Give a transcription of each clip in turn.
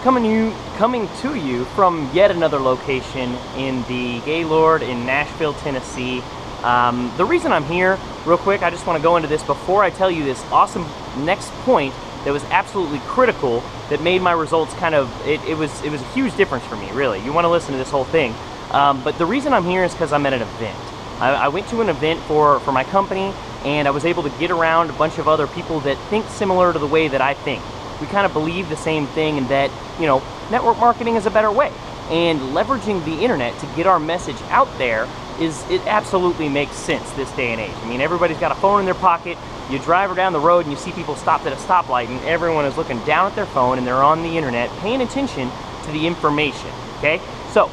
coming to you from yet another location in the Gaylord in Nashville, Tennessee. The reason I'm here, real quick, I just want to go into this before I tell you this awesome next point that was absolutely critical that made my results kind of, it was a huge difference for me, really. You want to listen to this whole thing. But the reason I'm here is because I'm at an event. I went to an event for my company, and I was able to get around a bunch of other people that think similar to the way that I think. We kind of believe the same thing, and that, you know, network marketing is a better way. And leveraging the internet to get our message out there it absolutely makes sense this day and age. I mean, everybody's got a phone in their pocket. You drive down the road and you see people stopped at a stoplight, and everyone is looking down at their phone and they're on the internet paying attention to the information, okay? So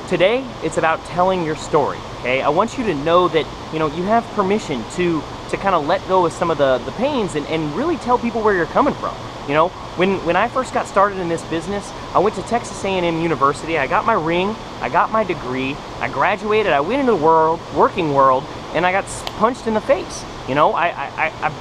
today it's about telling your story, okay? I want you to know that, you know, you have permission to kind of let go of some of the pains and really tell people where you're coming from. You know, when I first got started in this business, I went to Texas A&M University. I got my ring, I got my degree, I graduated, I went into the working world, and I got punched in the face. You know,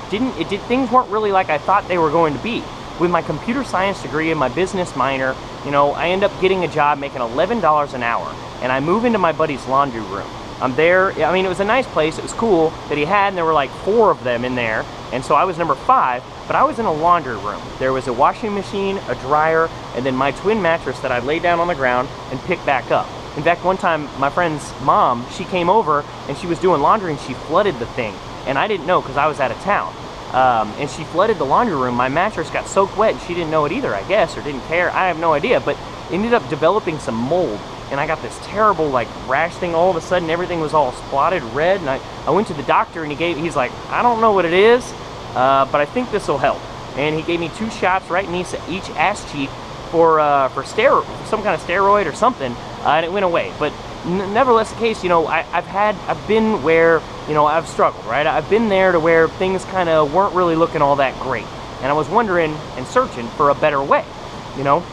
things weren't really like I thought they were going to be. With my computer science degree and my business minor, you know, I end up getting a job making $11 an hour, and I move into my buddy's laundry room. I'm there, I mean, it was a nice place, it was cool that he had, and there were like 4 of them in there, and so I was number 5, but I was in a laundry room. There was a washing machine, a dryer, and then my twin mattress that I laid down on the ground and picked back up. In fact, one time, my friend's mom, she came over, and she was doing laundry, and she flooded the thing, and I didn't know because I was out of town. And she flooded the laundry room. My mattress got soaked wet, and she didn't know it either, I guess, or didn't care. I have no idea, but ended up developing some mold. And I got this terrible like rash thing. All of a sudden everything was all spotted red, and I went to the doctor, and he's like, I don't know what it is, but I think this will help. And he gave me 2 shots right in each ass cheek for some kind of steroid or something, and it went away. But nevertheless the case, you know, I've been where, you know, I've struggled, right? I've been there to where things kind of weren't really looking all that great, and I was wondering and searching for a better way, you know.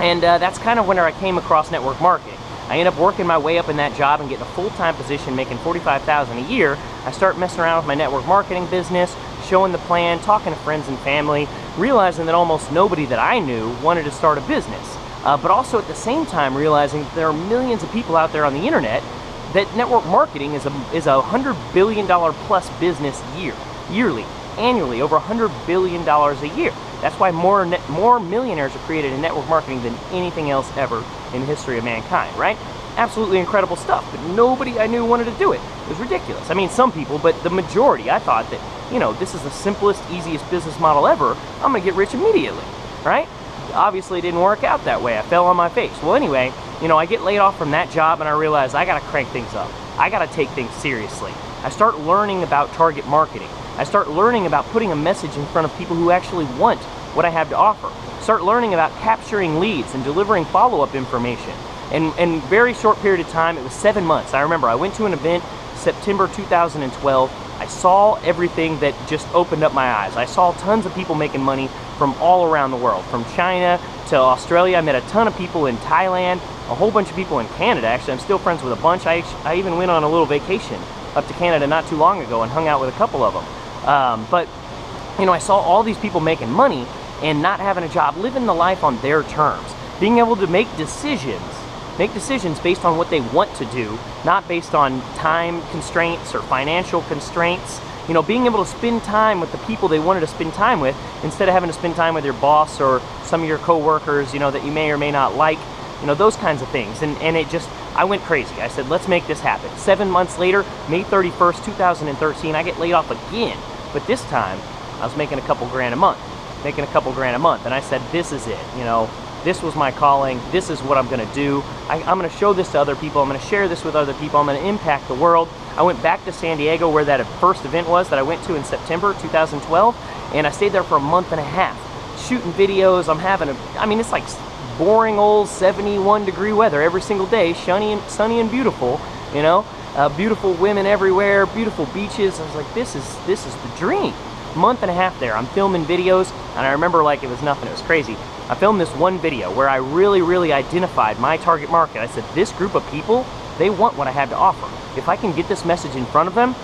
And that's kind of when I came across network marketing. I ended up working my way up in that job and getting a full-time position, making $45,000 a year. I start messing around with my network marketing business, showing the plan, talking to friends and family, realizing that almost nobody that I knew wanted to start a business. But also at the same time realizing that there are millions of people out there on the internet that network marketing is a $100 billion plus business yearly, annually, over $100 billion a year. That's why more millionaires are created in network marketing than anything else ever in the history of mankind, right? Absolutely incredible stuff, but nobody I knew wanted to do it. It was ridiculous. I mean, some people, but the majority, I thought that, you know, this is the simplest, easiest business model ever. I'm gonna get rich immediately, right? Obviously, it didn't work out that way. I fell on my face. Well, anyway, you know, I get laid off from that job, and I realize I gotta crank things up. I gotta take things seriously. I start learning about target marketing. I start learning about putting a message in front of people who actually want what I have to offer. Start learning about capturing leads and delivering follow-up information. And very short period of time, it was 7 months. I remember I went to an event, September 2012. I saw everything that just opened up my eyes. I saw tons of people making money from all around the world, from China to Australia. I met a ton of people in Thailand, a whole bunch of people in Canada. Actually, I'm still friends with a bunch. I even went on a little vacation up to Canada not too long ago and hung out with a couple of them. But, you know, I saw all these people making money and not having a job, living the life on their terms, being able to make decisions based on what they want to do, not based on time constraints or financial constraints. You know, being able to spend time with the people they wanted to spend time with instead of having to spend time with your boss or some of your coworkers, you know, that you may or may not like, you know, those kinds of things. And it just, I went crazy. I said, let's make this happen. 7 months later, May 31st, 2013, I get laid off again. But this time, I was making a couple grand a month. And I said, this is it, you know. This was my calling. This is what I'm going to do. I'm going to show this to other people. I'm going to share this with other people. I'm going to impact the world. I went back to San Diego where that first event was that I went to in September 2012, and I stayed there for a month and a half, shooting videos. I mean, it's like boring old 71-degree weather every single day, sunny and beautiful, you know, beautiful women everywhere, beautiful beaches. I was like, this is the dream. Month and a half there. I'm filming videos, and I remember like it was nothing. It was crazy. I filmed this one video where I really identified my target market. I said, this group of people, they want what I have to offer. If I can get this message in front of them,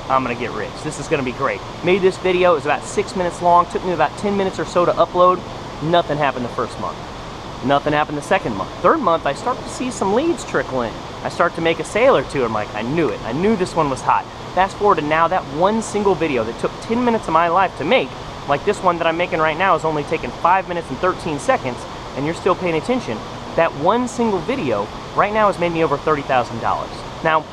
I'm gonna get rich. This is gonna be great. Made this video. It was about 6 minutes long. Took me about 10 minutes or so to upload. Nothing happened the first month. Nothing happened the second month. Third month, I start to see some leads trickle in. I start to make a sale or two. I'm like, I knew it. I knew this one was hot. Fast forward to now, that one single video that took 10 minutes of my life to make, like this one that I'm making right now is only taking 5 minutes and 13 seconds, and you're still paying attention. That one single video right now has made me over $30,000. Now,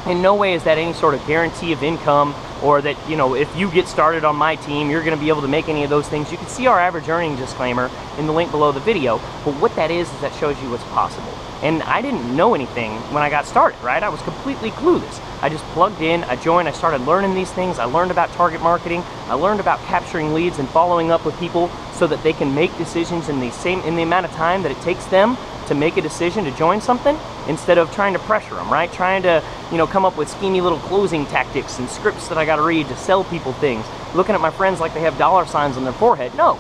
in no way is that any sort of guarantee of income, or that, you know, if you get started on my team, you're going to be able to make any of those things. You can see our average earnings disclaimer in the link below the video, but what that is that shows you what's possible. And I didn't know anything when I got started, right? I was completely clueless. I just plugged in, I joined, I started learning these things. I learned about target marketing. I learned about capturing leads and following up with people so that they can make decisions in the amount of time that it takes them to make a decision to join something, instead of trying to pressure them, right? Trying to, you know, come up with schemy little closing tactics and scripts that I got to read to sell people things. Looking at my friends like they have dollar signs on their forehead. No.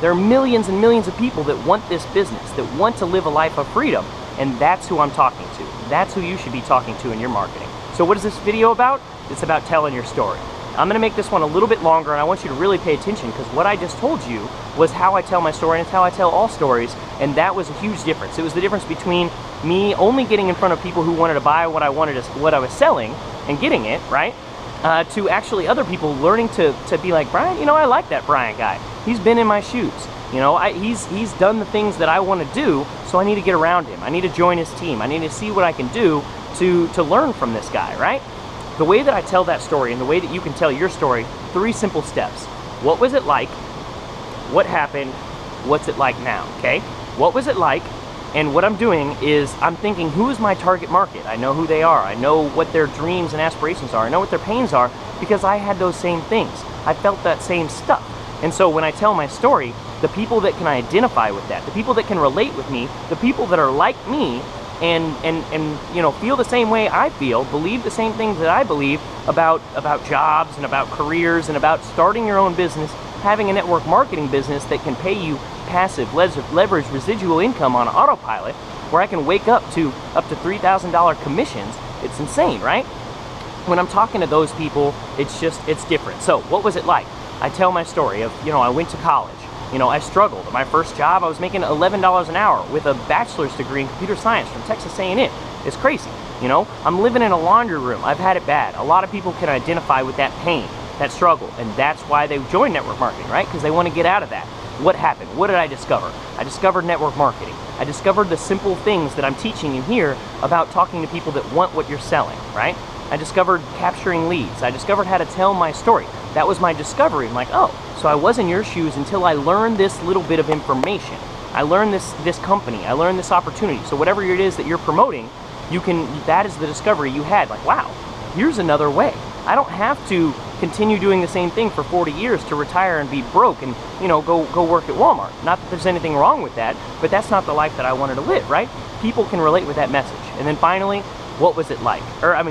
There are millions and millions of people that want this business, that want to live a life of freedom, and that's who I'm talking to. That's who you should be talking to in your marketing. So what is this video about? It's about telling your story. I'm going to make this one a little bit longer, and I want you to really pay attention, because what I just told you was how I tell my story, and it's how I tell all stories, and that was a huge difference. It was the difference between me only getting in front of people who wanted to buy what I was selling and getting it, right? To actually other people learning to be like, Brian, you know, I like that Brian guy. He's been in my shoes. You know, he's done the things that I want to do, so I need to get around him. I need to join his team. I need to see what I can do to learn from this guy, right? The way that I tell that story and the way that you can tell your story, 3 simple steps. What was it like? What happened? What's it like now, okay? What was it like? And what I'm doing is I'm thinking, who is my target market? I know who they are. I know what their dreams and aspirations are. I know what their pains are, because I had those same things. I felt that same stuff. And so when I tell my story, the people that can identify with that, the people that can relate with me, the people that are like me, and you know, feel the same way I feel, believe the same things that I believe about jobs and about careers and about starting your own business, having a network marketing business that can pay you passive leverage residual income on autopilot, where I can wake up to $3,000 commissions. It's insane, right? When I'm talking to those people, it's different. So what was it like? I tell my story of, you know, I went to college. You know, I struggled. My first job, I was making $11 an hour with a bachelor's degree in computer science from Texas A&M. It's crazy. You know, I'm living in a laundry room. I've had it bad. A lot of people can identify with that pain, that struggle, and that's why they join network marketing, right? Because they want to get out of that. What happened? What did I discover? I discovered network marketing. I discovered the simple things that I'm teaching you here about talking to people that want what you're selling, right? I discovered capturing leads. I discovered how to tell my story. That was my discovery. I'm like, oh, so I was in your shoes until I learned this little bit of information. I learned this company. I learned this opportunity. So whatever it is that you're promoting, that is the discovery you had. Like, wow, here's another way. I don't have to continue doing the same thing for 40 years to retire and be broke and, you know, go work at Walmart. Not that there's anything wrong with that, but that's not the life that I wanted to live, right? People can relate with that message. And then finally, what was it like?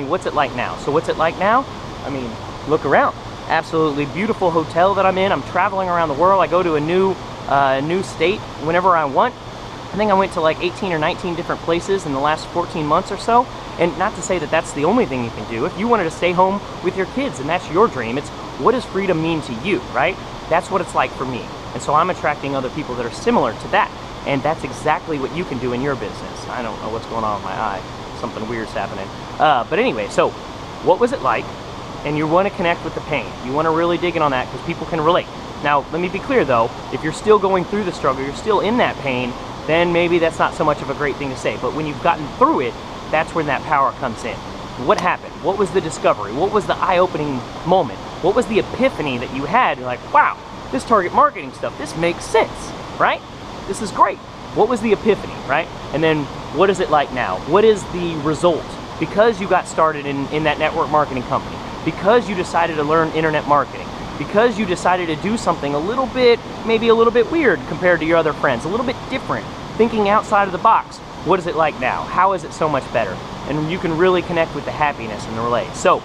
What's it like now? So what's it like now? I mean, look around. Absolutely beautiful hotel that I'm in. I'm traveling around the world. I go to a new state whenever I want. I think I went to like 18 or 19 different places in the last 14 months or so. And not to say that that's the only thing you can do. If you wanted to stay home with your kids and that's your dream, it's what does freedom mean to you, right? That's what it's like for me. And so I'm attracting other people that are similar to that. And that's exactly what you can do in your business. I don't know what's going on with my eye. Something weird's happening. But anyway, so what was it like? And you want to connect with the pain. You want to really dig in on that because people can relate. Now, let me be clear though, if you're still going through the struggle, you're still in that pain, then maybe that's not so much of a great thing to say. But when you've gotten through it, that's when that power comes in. What happened? What was the discovery? What was the eye-opening moment? What was the epiphany that you had? You're like, wow, this target marketing stuff, this makes sense, right? This is great. What was the epiphany, right? And then what is it like now? What is the result? Because you got started in that network marketing company, because you decided to learn internet marketing, because you decided to do something a little bit, maybe a little bit weird compared to your other friends, a little bit different, thinking outside of the box. What is it like now? How is it so much better? And you can really connect with the happiness and the relate. So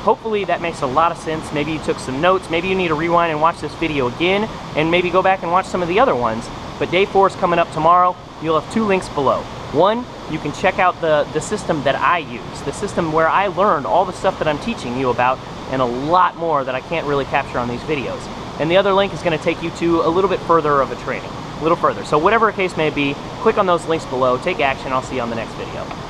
hopefully that makes a lot of sense. Maybe you took some notes. Maybe you need to rewind and watch this video again and maybe go back and watch some of the other ones. But day 4 is coming up tomorrow. You'll have 2 links below. One, you can check out the system that I use, the system where I learned all the stuff that I'm teaching you about and a lot more that I can't really capture on these videos. And the other link is going to take you to a little bit further of a training. a little further. So whatever the case may be, click on those links below, take action. I'll see you on the next video.